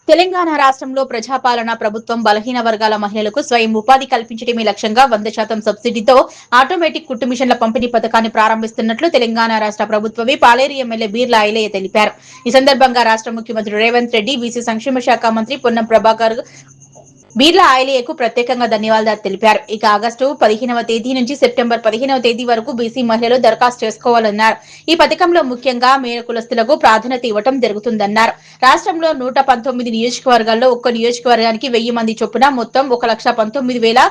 తెలంగాణ రాష్ట్రంలో ప్రజాపాలన ప్రభుత్వం బలహీన వర్గాల మహిళలకు స్వయం ఉపాధి కల్పించడమే లక్ష్యంగా 100% సబ్సిడీతో ఆటోమేటిక్ కుట్టు మిషన్ల పంపిణీ పథకాన్ని ప్రారంభిస్తున్నట్లు తెలంగాణ రాష్ట్ర ప్రభుత్వమే పాలేరు ఎమ్మెల్యే బీర్ల ఐలయ్య తెలిపారు. ఈ సందర్భంగా రాష్ట్ర ముఖ్యమంత్రి రేవంత్ రెడ్డి, బీసీ సంక్షేమ శాఖ మంత్రి పొన్నం ప్రభాకర్ బీర్ల ఐలయ్యకు ప్రత్యేకంగా ధన్యవాదాలు తెలిపారు. ఇక ఆగస్టు 15వ తేదీ నుంచి సెప్టెంబర్ 15వ తేదీ వరకు బీసీ మహిళలు దరఖాస్తు చేసుకోవాలన్నారు. ఈ పథకంలో ముఖ్యంగా మేర కులస్తులకు ప్రాధాన్యత ఇవ్వడం జరుగుతుందన్నారు. రాష్ట్రంలో 119 నియోజకవర్గాల్లో ఒక్క నియోజకవర్గానికి 1000 మంది చొప్పున మొత్తం 1,19,000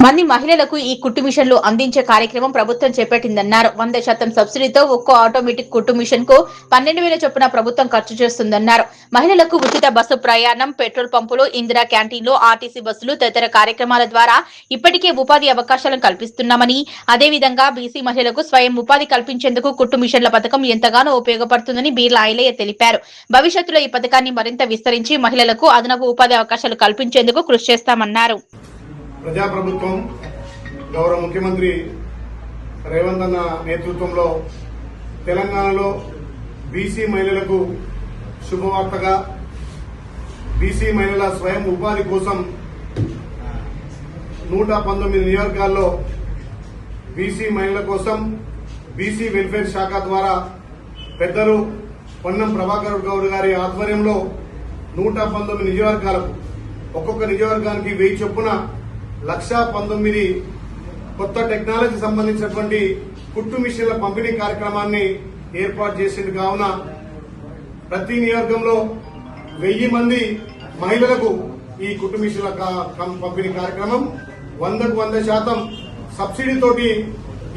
మంది మహిళలకు ఈ కుట్టు మిషన్లు అందించే కార్యక్రమం ప్రభుత్వం చేపట్టిందన్నారు. 100% సబ్సిడీతో ఒక్కో ఆటోమేటిక్ కుట్టు మిషన్ కు 12,000 చొప్పున ప్రభుత్వం ఖర్చు చేస్తుందన్నారు. మహిళలకు ఉచిత బస్సు ప్రయాణం, పెట్రోల్ పంపులు, ఇందిరా క్యాంటీన్లు, ఆర్టీసీ బస్సులు తదితర కార్యక్రమాల ద్వారా ఇప్పటికే ఉపాధి అవకాశాలను కల్పిస్తున్నామని, అదేవిధంగా బీసీ మహిళలకు స్వయం ఉపాధి కల్పించేందుకు కుట్టు మిషన్ల పథకం ఎంతగానో ఉపయోగపడుతుందని బీర్ల ఐలయ్య తెలిపారు. భవిష్యత్తులో ఈ పథకాన్ని మరింత విస్తరించి మహిళలకు అదనపు ఉపాధి అవకాశాలు కల్పించేందుకు కృషి చేస్తామన్నారు. ప్రజాప్రభుత్వం గౌరవ ముఖ్యమంత్రి రేవంత్ అన్న నేతృత్వంలో తెలంగాణలో బీసీ మహిళలకు శుభవార్తగా బీసీ మహిళల స్వయం ఉపాధి కోసం 119 నియోజకవర్గాల్లో బీసీ మహిళల కోసం బీసీ వెల్ఫేర్ శాఖ ద్వారా పెద్దలు పొన్నం ప్రభాకర్ గౌడ్ గారి ఆధ్వర్యంలో 119 నియోజకవర్గాలకు ఒక్కొక్క నియోజకవర్గానికి 1000 చొప్పున 1,19,000 కొత్త టెక్నాలజీ సంబంధించినటువంటి కుట్టు మిషన్ల పంపిణీ కార్యక్రమాన్ని ఏర్పాటు చేసింది. కావున ప్రతి నియోజకంలో 1000 మంది మహిళలకు ఈ కుట్టు మిషన్ల పంపిణీ కార్యక్రమం 100కు 100% సబ్సిడీతోటి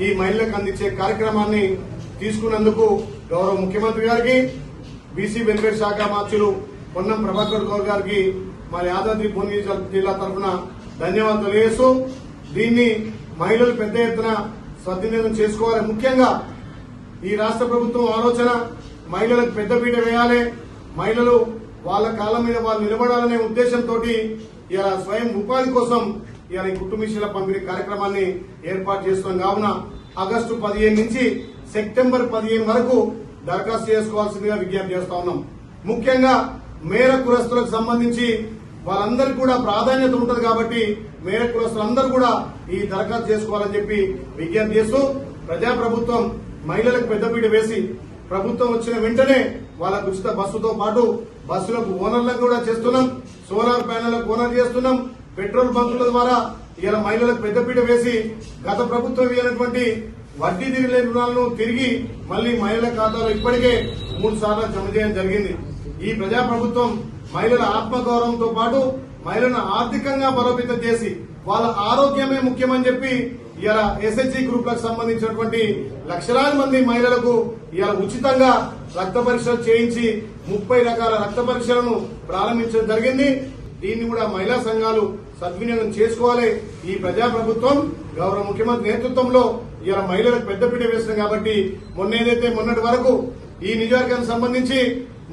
ఈ మహిళలకు అందించే కార్యక్రమాన్ని తీసుకున్నందుకు గౌరవ ముఖ్యమంత్రి గారికి, బీసీ వెల్ఫేర్ శాఖ మంత్రులు పొన్నం ప్రభాకర్ గౌడ్ గారికి మా యాదాద్రి భువనగిరి జిల్లా తరఫున ధన్యవాదాలు తెలియజేస్తూ దీన్ని మహిళలు పెద్ద ఎత్తున సద్వినియోగం చేసుకోవాలి. ముఖ్యంగా ఈ రాష్ట్ర ప్రభుత్వం ఆలోచన మహిళలకు పెద్దపీట వేయాలి, మహిళలు వాళ్ళ కాళ్ళ మీద వాళ్ళు నిలబడాలనే ఉద్దేశంతో ఇలా స్వయం ఉపాధి కోసం ఇలా ఈ కుట్టు మిషన్ల పంపిణీ కార్యక్రమాన్ని ఏర్పాటు చేస్తున్నాం. కావున ఆగస్టు 15 నుంచి సెప్టెంబర్ 15 వరకు దరఖాస్తు చేసుకోవాల్సిందిగా విజ్ఞప్తి చేస్తా ఉన్నాం. ముఖ్యంగా మేర కులస్తులకు సంబంధించి వాళ్ళందరికీ కూడా ప్రాధాన్యత ఉంటుంది కాబట్టి మేర కులస్తులందరూ కూడా ఈ దరఖాస్తు చేసుకోవాలని చెప్పి విజ్ఞప్తి చేస్తూ ప్రజాప్రభుత్వం మహిళలకు పెద్దపీట వేసి ప్రభుత్వం వచ్చిన వెంటనే వాళ్ళకు ఉచిత బస్సుతో పాటు బస్సులకు ఓనర్లకు కూడా చేస్తున్నాం, సోలార్ ప్యానెళ్లకు ఓనర్ చేస్తున్నాం, పెట్రోల్ బంకుల ద్వారా ఇలా మహిళలకు పెద్దపీట వేసి గత ప్రభుత్వం ఇవ్వనటువంటి వడ్డీ తిరిగిన రుణాలను తిరిగి మళ్లీ మహిళల ఖాతాలో ఇప్పటికే 3 సార్లు జమ చేయడం జరిగింది. ఈ ప్రజాప్రభుత్వం మహిళల ఆత్మగౌరవంతో పాటు మహిళలను ఆర్థికంగా బలోపేతం చేసి వాళ్ళ ఆరోగ్యమే ముఖ్యమని చెప్పి ఇలా ఎస్హెచ్జి గ్రూప్లకు సంబంధించినటువంటి లక్షలాది మంది మహిళలకు ఇలా ఉచితంగా రక్త పరీక్షలు చేయించి 30 రకాల రక్త పరీక్షలను ప్రారంభించడం జరిగింది. దీన్ని కూడా మహిళా సంఘాలు సద్వినియోగం చేసుకోవాలి. ఈ ప్రజాప్రభుత్వం గౌరవ ముఖ్యమంత్రి నేతృత్వంలో ఇలా మహిళలకు పెద్దపీట వేస్తుంది కాబట్టి మొన్నటి వరకు ఈ నియోజకవర్గానికి సంబంధించి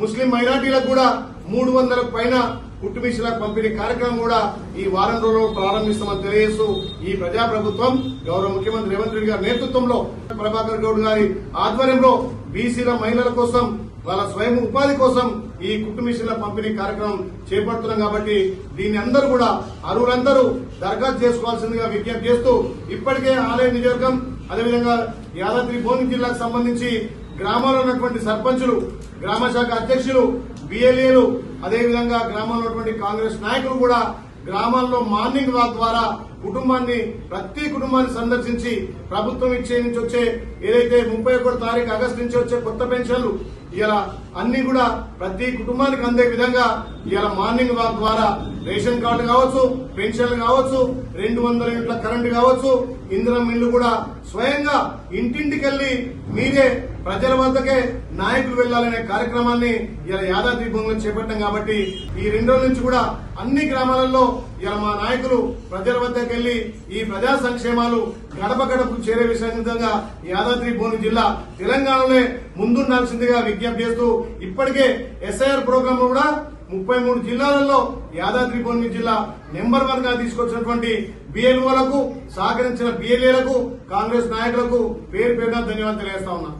ముస్లిం మైనార్టీలకు కూడా 300కు పైన కుట్టు మిషన్ల పంపిణీ కార్యక్రమం కూడా ఈ వారం రోజుల్లో ప్రారంభిస్తామని తెలియజేస్తూ ఈ ప్రజాప్రభుత్వం గౌరవ ముఖ్యమంత్రి రేవంత్ రెడ్డి గారి నేతృత్వంలో ప్రభాకర్ గౌడ్ గారి ఆధ్వర్యంలో బీసీల మహిళల కోసం వాళ్ళ స్వయం ఉపాధి కోసం ఈ కుట్టు మిషన్ల పంపిణీ కార్యక్రమం చేపడుతున్నాం కాబట్టి దీన్ని అందరూ కూడా అర్హులందరూ దరఖాస్తు చేసుకోవాల్సిందిగా విజ్ఞప్తి చేస్తూ ఇప్పటికే ఆలయ నియోజకం అదేవిధంగా యాదాద్రి భువనగిరి జిల్లాకు సంబంధించి గ్రామాల్లో ఉన్నటువంటి సర్పంచులు, గ్రామ శాఖ అధ్యక్షులు, బిఎల్ఏలు అదేవిధంగా గ్రామంలో ఉన్నటువంటి కాంగ్రెస్ నాయకులు కూడా గ్రామాల్లో మార్నింగ్ వాక్ ద్వారా ప్రతి కుటుంబాన్ని సందర్శించి ప్రభుత్వం ఇచ్చే నుంచి వచ్చే ఏదైతే 31 తారీఖు ఆగస్టు నుంచి వచ్చే కొత్త పెన్షన్లు ఇలా అన్ని కూడా ప్రతి కుటుంబానికి అందే విధంగా ఇలా మార్నింగ్ వాక్ ద్వారా రేషన్ కార్డు కావచ్చు, పెన్షన్లు కావచ్చు, 200 యూనిట్ల కరెంటు కావచ్చు, ఇంధనం ఇల్లు కూడా స్వయంగా ఇంటింటికెళ్లి మీరే ప్రజల వద్దకే నాయకులు వెళ్లాలనే కార్యక్రమాన్ని ఇలా యాదాద్రి భూములు చేపట్టాం కాబట్టి ఈ 2 రోజుల నుంచి కూడా అన్ని గ్రామాలలో ఇలా మా నాయకులు ప్రజల వద్దకు వెళ్లి ఈ ప్రజా సంక్షేమాలు గడప గడపకు చేరే విధంగా యాదాద్రి భువనగిరి జిల్లా తెలంగాణలో ముందుండాల్సిందిగా విజ్ఞప్తి చేస్తూ ఇప్పటికే ఎస్ఐఆర్ ప్రోగ్రామ్ కూడా 33 జిల్లాలలో యాదాద్రి భువనగిరి జిల్లా నెంబర్ 1 గా తీసుకొచ్చినటువంటి బిఎల్ఓలకు సహకరించిన బిఎల్ఏలకు కాంగ్రెస్ నాయకులకు పేరు పేరున ధన్యవాదాలు తెలియజేస్తా ఉన్నా.